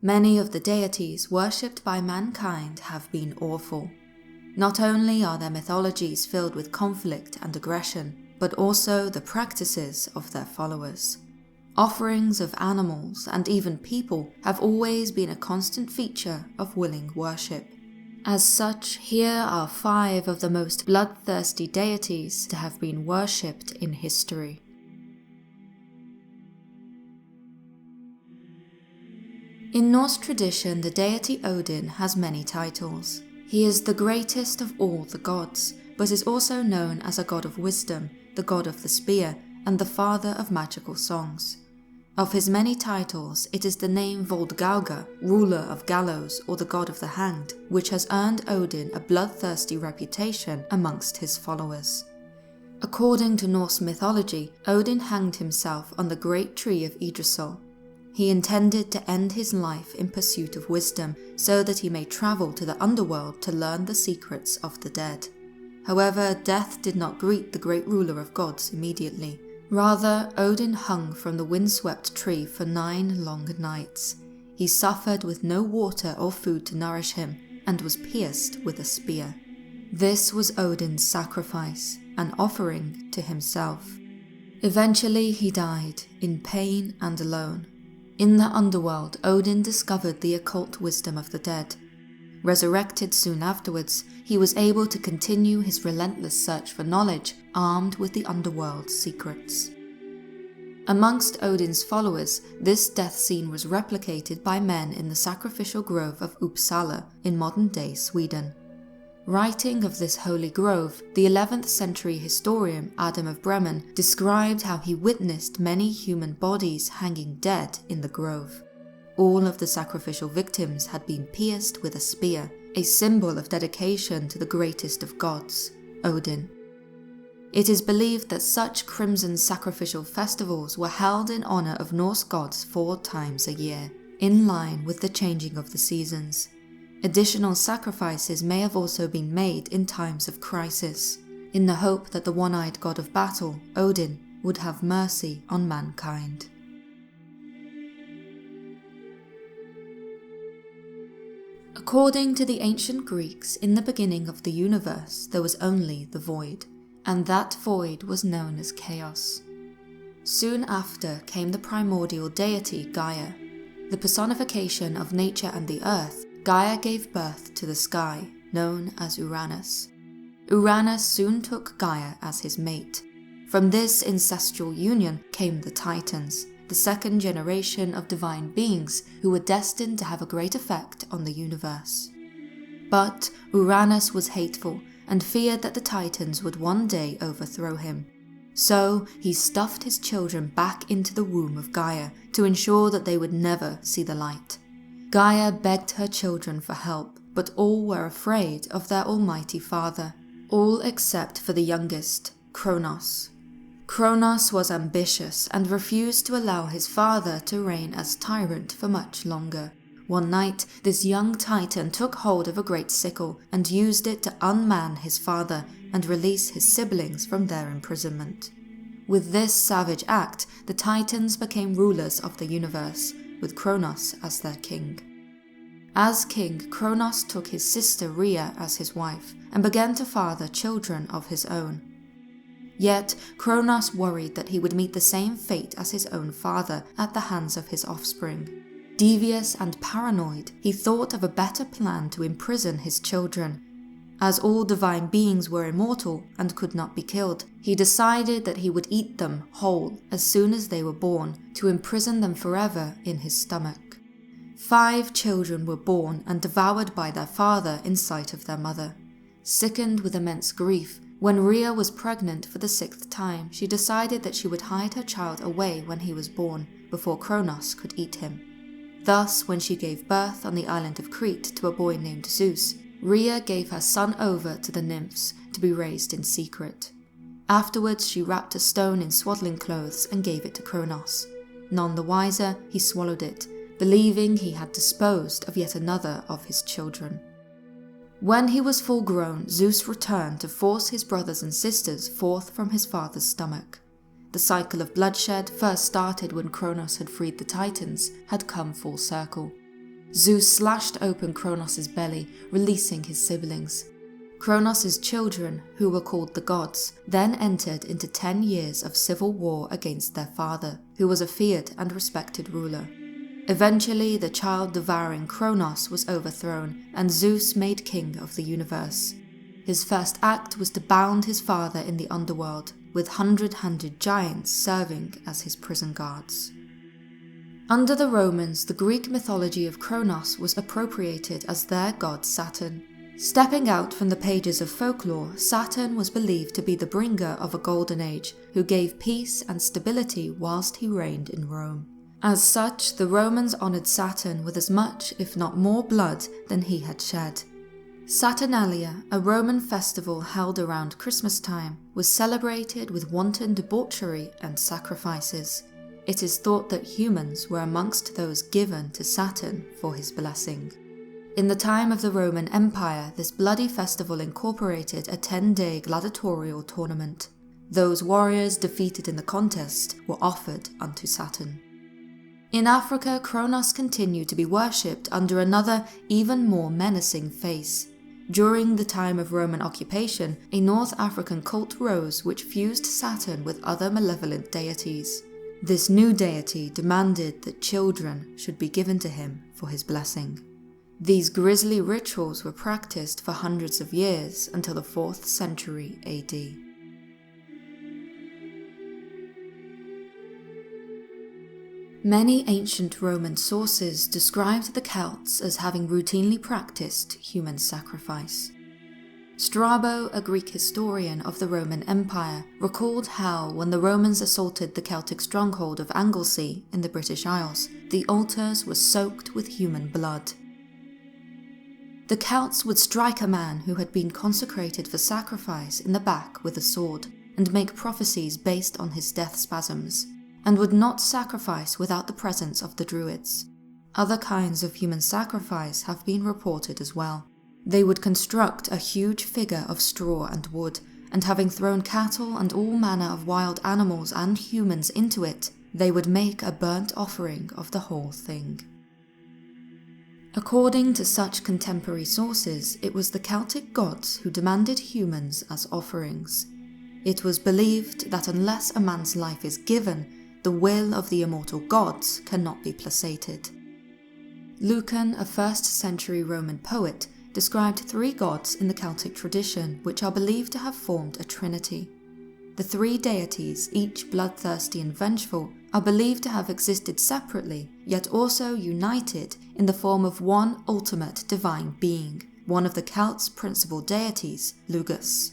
Many of the deities worshipped by mankind have been awful. Not only are their mythologies filled with conflict and aggression, but also the practices of their followers. Offerings of animals and even people have always been a constant feature of willing worship. As such, here are 5 of the most bloodthirsty deities to have been worshipped in history. In Norse tradition, the deity Odin has many titles. He is the greatest of all the gods, but is also known as a god of wisdom, the god of the spear, and the father of magical songs. Of his many titles, it is the name Voldgauga, ruler of gallows or the god of the hanged, which has earned Odin a bloodthirsty reputation amongst his followers. According to Norse mythology, Odin hanged himself on the great tree of Yggdrasil. He intended to end his life in pursuit of wisdom, so that he may travel to the underworld to learn the secrets of the dead. However, death did not greet the great ruler of gods immediately. Rather, Odin hung from the windswept tree for 9 long nights. He suffered with no water or food to nourish him, and was pierced with a spear. This was Odin's sacrifice, an offering to himself. Eventually he died, in pain and alone. In the underworld, Odin discovered the occult wisdom of the dead. Resurrected soon afterwards, he was able to continue his relentless search for knowledge, armed with the underworld's secrets. Amongst Odin's followers, this death scene was replicated by men in the sacrificial grove of Uppsala in modern-day Sweden. Writing of this holy grove, the 11th century historian Adam of Bremen described how he witnessed many human bodies hanging dead in the grove. All of the sacrificial victims had been pierced with a spear, a symbol of dedication to the greatest of gods, Odin. It is believed that such crimson sacrificial festivals were held in honor of Norse gods 4 times a year, in line with the changing of the seasons. Additional sacrifices may have also been made in times of crisis, in the hope that the one-eyed god of battle, Odin, would have mercy on mankind. According to the ancient Greeks, in the beginning of the universe there was only the void, and that void was known as chaos. Soon after came the primordial deity Gaia. The personification of nature and the earth, Gaia gave birth to the sky, known as Uranus. Uranus soon took Gaia as his mate. From this incestual union came the Titans, the second generation of divine beings who were destined to have a great effect on the universe. But Uranus was hateful and feared that the Titans would one day overthrow him. So he stuffed his children back into the womb of Gaia to ensure that they would never see the light. Gaia begged her children for help, but all were afraid of their almighty father, all except for the youngest, Cronus. Cronus was ambitious and refused to allow his father to reign as tyrant for much longer. One night, this young titan took hold of a great sickle and used it to unman his father and release his siblings from their imprisonment. With this savage act, the Titans became rulers of the universe, with Cronus as their king. As king, Cronus took his sister Rhea as his wife and began to father children of his own. Yet Cronus worried that he would meet the same fate as his own father at the hands of his offspring. Devious and paranoid, he thought of a better plan to imprison his children. As all divine beings were immortal and could not be killed, he decided that he would eat them whole as soon as they were born, to imprison them forever in his stomach. 5 children were born and devoured by their father in sight of their mother. Sickened with immense grief, when Rhea was pregnant for the 6th time, she decided that she would hide her child away when he was born, before Cronus could eat him. Thus, when she gave birth on the island of Crete to a boy named Zeus, Rhea gave her son over to the nymphs to be raised in secret. Afterwards, she wrapped a stone in swaddling clothes and gave it to Cronus. None the wiser, he swallowed it, believing he had disposed of yet another of his children. When he was full grown, Zeus returned to force his brothers and sisters forth from his father's stomach. the cycle of bloodshed, first started when Cronus had freed the Titans, had come full circle. Zeus slashed open Cronus' belly, releasing his siblings. Cronus' children, who were called the gods, then entered into 10 years of civil war against their father, who was a feared and respected ruler. Eventually, the child-devouring Cronus was overthrown, and Zeus made king of the universe. His first act was to bound his father in the underworld, with hundred-handed giants serving as his prison guards. Under the Romans, the Greek mythology of Cronus was appropriated as their god Saturn. Stepping out from the pages of folklore, Saturn was believed to be the bringer of a golden age, who gave peace and stability whilst he reigned in Rome. As such, the Romans honoured Saturn with as much, if not more, blood than he had shed. Saturnalia, a Roman festival held around Christmas time, was celebrated with wanton debauchery and sacrifices. It is thought that humans were amongst those given to Saturn for his blessing. In the time of the Roman Empire, this bloody festival incorporated a 10-day gladiatorial tournament. Those warriors defeated in the contest were offered unto Saturn. In Africa, Cronus continued to be worshipped under another, even more menacing face. During the time of Roman occupation, a North African cult rose which fused Saturn with other malevolent deities. This new deity demanded that children should be given to him for his blessing. These grisly rituals were practiced for hundreds of years until the 4th century AD. Many ancient Roman sources described the Celts as having routinely practiced human sacrifice. Strabo, a Greek historian of the Roman Empire, recalled how, when the Romans assaulted the Celtic stronghold of Anglesey in the British Isles, the altars were soaked with human blood. The Celts would strike a man who had been consecrated for sacrifice in the back with a sword, and make prophecies based on his death spasms, and would not sacrifice without the presence of the Druids. Other kinds of human sacrifice have been reported as well. They would construct a huge figure of straw and wood, and having thrown cattle and all manner of wild animals and humans into it, they would make a burnt offering of the whole thing. According to such contemporary sources, it was the Celtic gods who demanded humans as offerings. It was believed that unless a man's life is given, the will of the immortal gods cannot be placated. Lucan, a 1st century Roman poet, described 3 gods in the Celtic tradition which are believed to have formed a trinity. The 3 deities, each bloodthirsty and vengeful, are believed to have existed separately, yet also united in the form of one ultimate divine being, one of the Celts' principal deities, Lugus.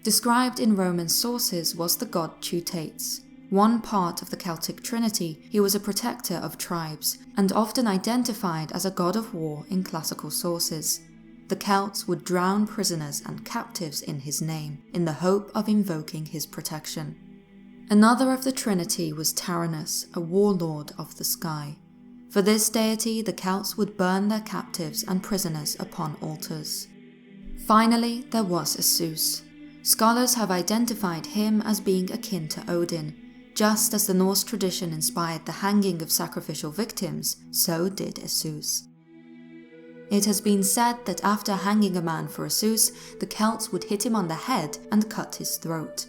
Described in Roman sources was the god Tutates. One part of the Celtic trinity, he was a protector of tribes, and often identified as a god of war in classical sources. The Celts would drown prisoners and captives in his name, in the hope of invoking his protection. Another of the trinity was Taranis, a warlord of the sky. For this deity, the Celts would burn their captives and prisoners upon altars. Finally, there was Zeus. Scholars have identified him as being akin to Odin. Just as the Norse tradition inspired the hanging of sacrificial victims, so did Zeus. It has been said that after hanging a man for Zeus, the Celts would hit him on the head and cut his throat.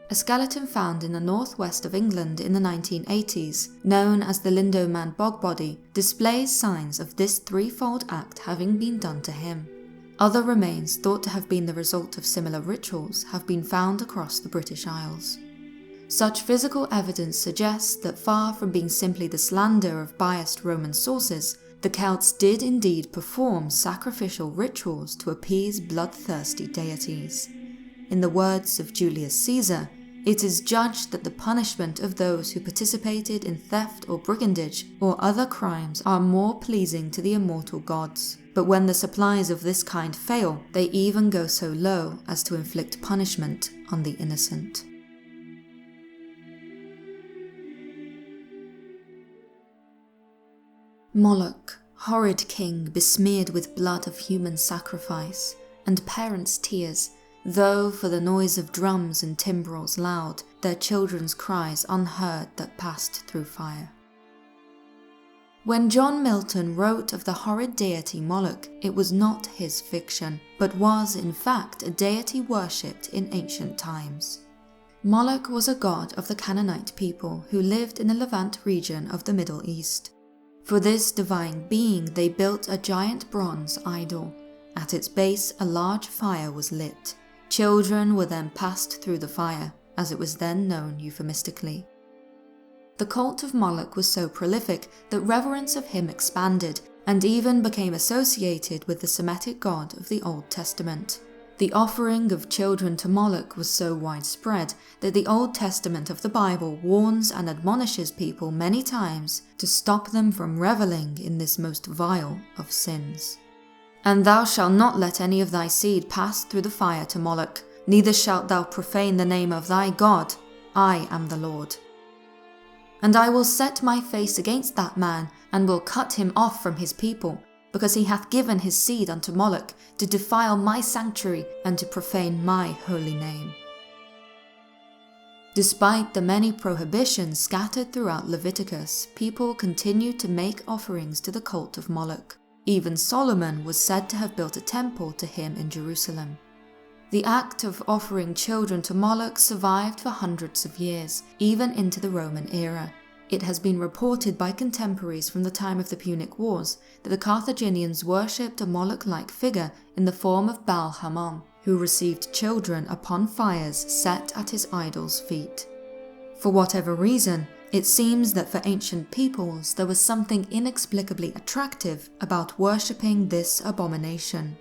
A skeleton found in the northwest of England in the 1980s, known as the Lindoman bog body, displays signs of this threefold act having been done to him. Other remains thought to have been the result of similar rituals have been found across the British Isles. Such physical evidence suggests that far from being simply the slander of biased Roman sources, the Celts did indeed perform sacrificial rituals to appease bloodthirsty deities. In the words of Julius Caesar, it is judged that the punishment of those who participated in theft or brigandage or other crimes are more pleasing to the immortal gods. But when the supplies of this kind fail, they even go so low as to inflict punishment on the innocent. Moloch, horrid king besmeared with blood of human sacrifice, and parents' tears, though for the noise of drums and timbrels loud, their children's cries unheard that passed through fire. When John Milton wrote of the horrid deity Moloch, it was not his fiction, but was in fact a deity worshipped in ancient times. Moloch was a god of the Canaanite people who lived in the Levant region of the Middle East. For this divine being they built a giant bronze idol. At its base a large fire was lit. Children were then passed through the fire, as it was then known euphemistically. The cult of Moloch was so prolific that reverence of him expanded and even became associated with the Semitic god of the Old Testament. The offering of children to Moloch was so widespread that the Old Testament of the Bible warns and admonishes people many times to stop them from reveling in this most vile of sins. And thou shalt not let any of thy seed pass through the fire to Moloch, neither shalt thou profane the name of thy God. I am the Lord. And I will set my face against that man, and will cut him off from his people, because he hath given his seed unto Moloch, to defile my sanctuary, and to profane my holy name. Despite the many prohibitions scattered throughout Leviticus, people continued to make offerings to the cult of Moloch. Even Solomon was said to have built a temple to him in Jerusalem. The act of offering children to Moloch survived for hundreds of years, even into the Roman era. It has been reported by contemporaries from the time of the Punic Wars that the Carthaginians worshipped a Moloch-like figure in the form of Baal-Hamon, who received children upon fires set at his idol's feet. For whatever reason, it seems that for ancient peoples there was something inexplicably attractive about worshipping this abomination.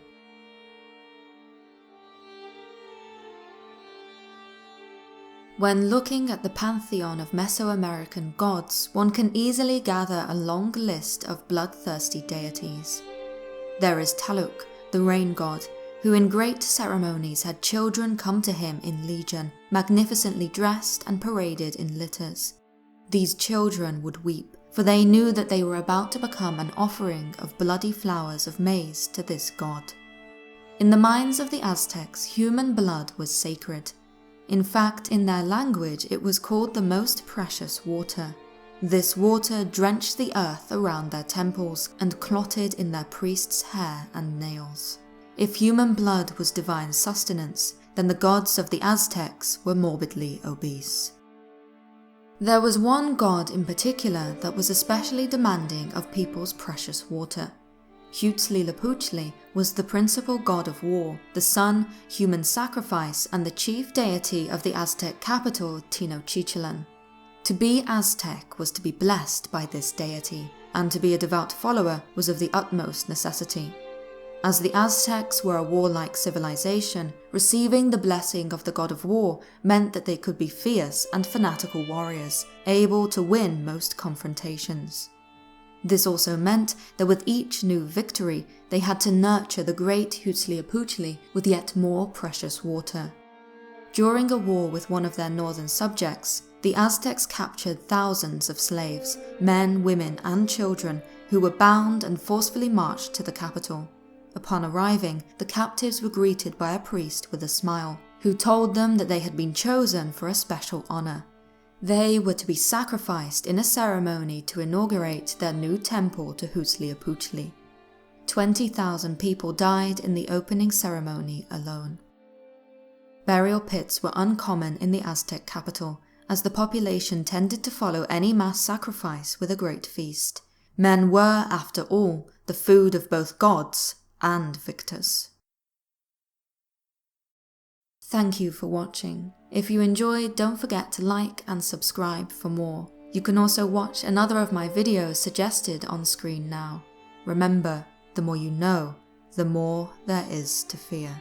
When looking at the pantheon of Mesoamerican gods, one can easily gather a long list of bloodthirsty deities. There is Talaq, the rain god, who in great ceremonies had children come to him in legion, magnificently dressed and paraded in litters. These children would weep, for they knew that they were about to become an offering of bloody flowers of maize to this god. In the minds of the Aztecs, human blood was sacred. In fact, in their language, it was called the most precious water. This water drenched the earth around their temples and clotted in their priests' hair and nails. If human blood was divine sustenance, then the gods of the Aztecs were morbidly obese. There was one god in particular that was especially demanding of people's precious water. Huitzilopochtli was the principal god of war, the sun, human sacrifice, and the chief deity of the Aztec capital Tenochtitlan. To be Aztec was to be blessed by this deity, and to be a devout follower was of the utmost necessity. As the Aztecs were a warlike civilization, receiving the blessing of the god of war meant that they could be fierce and fanatical warriors, able to win most confrontations. This also meant that with each new victory, they had to nurture the great Huitzilopochtli with yet more precious water. During a war with one of their northern subjects, the Aztecs captured thousands of slaves, men, women, and children, who were bound and forcefully marched to the capital. Upon arriving, the captives were greeted by a priest with a smile, who told them that they had been chosen for a special honor. They were to be sacrificed in a ceremony to inaugurate their new temple to Huitzilopochtli. 20,000 people died in the opening ceremony alone. Burial pits were uncommon in the Aztec capital, as the population tended to follow any mass sacrifice with a great feast. Men were, after all, the food of both gods and victors. Thank you for watching. If you enjoyed, don't forget to like and subscribe for more. You can also watch another of my videos suggested on screen now. Remember, the more you know, the more there is to fear.